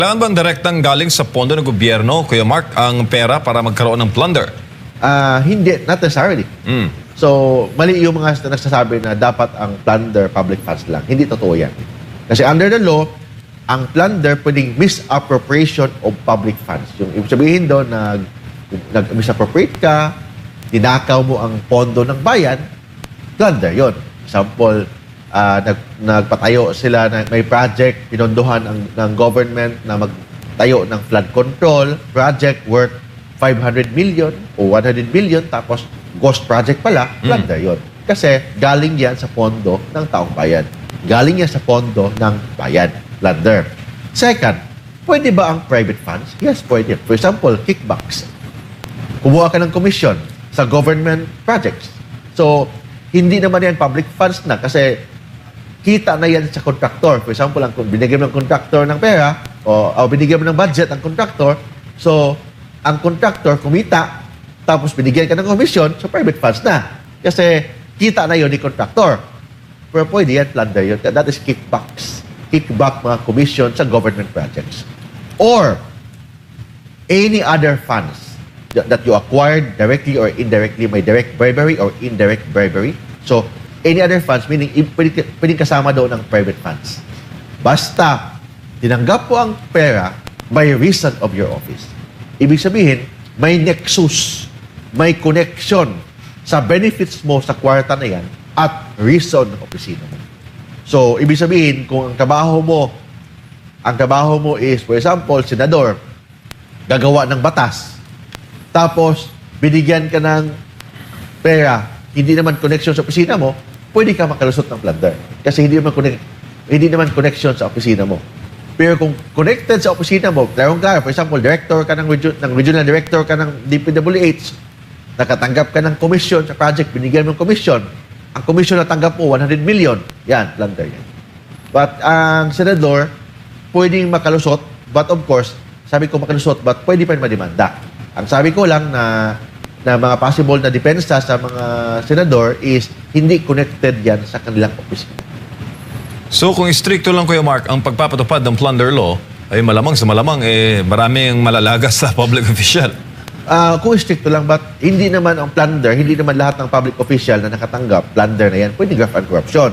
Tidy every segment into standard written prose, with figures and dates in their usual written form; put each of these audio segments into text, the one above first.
Kailangan ba direktang galing sa pondo ng gobyerno, Kuya Mark, ang pera para magkaroon ng plunder? Hindi, not necessarily. So, mali yung mga nagsasabi na dapat ang plunder public funds lang. Hindi totoo yan. Kasi under the law, ang plunder pwedeng misappropriation of public funds. Yung ibig sabihin doon, nag-misappropriate ka, dinakaw mo ang pondo ng bayan, plunder yon. Example, nagpatayo sila na may project, pinondohan ng government na magtayo ng flood control project worth 500 million o 100 million, tapos ghost project pala, plunder yun. Kasi galing yan sa pondo ng taong bayan. Galing yan sa pondo ng bayan. Plunder. Second, pwede ba ang private funds? Yes, pwede. For example, kickbacks. Kumuha ka ng commission sa government projects. So, hindi naman yan public funds na kasi kita na yan sa contractor. For example, binigyan mo ng contractor ng pera o binigyan mo ng budget ang contractor. So, ang contractor kumita, tapos binigyan ka ng commission, so private funds na. Kasi kita na yun ni contractor. Pero pwede yan, plunder yun. That is kickbacks. Kickback mga commission sa government projects. Or any other funds that you acquired directly or indirectly, may direct bribery or indirect bribery. So, any other funds, meaning pwedeng kasama doon ng private funds. Basta, tinanggap po ang pera by reason of your office. Ibig sabihin, may nexus, may connection sa benefits mo sa kwarta na yan at reason ng opisina mo. So, ibig sabihin, kung ang trabaho mo is, for example, senador, gagawa ng batas, tapos binigyan ka ng pera, hindi naman connection sa opisina mo, pwede ka makalusot ng plunder. Kasi hindi naman connection sa opisina mo. Pero kung connected sa opisina mo, for example, director ka ng regional director ka ng DPWH, nakatanggap ka ng commission sa project, binigyan mo ng commission, ang commission na tanggap mo, 100 million, yan, plunder yan. But ang senador, pwedeng makalusot, but of course, sabi ko makalusot, but pwede pa rin mademanda. Ang sabi ko lang na mga possible na depensa sa mga senador is hindi connected yan sa kanilang opisina. So kung istrikto lang, Kuya Mark, ang pagpapatupad ng plunder law, ay malamang sa malamang, maraming malalagas sa public official. Kung stricto lang, but hindi naman ang plunder, hindi naman lahat ng public official na nakatanggap, plunder na yan, pwede graft and corruption.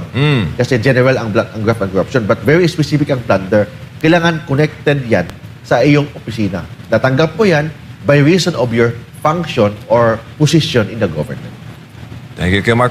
Kasi general ang graft and corruption, but very specific ang plunder, kailangan connected yan sa iyong opisina. Natanggap mo yan by reason of your function or position in the government. Thank you, Kuya Mark.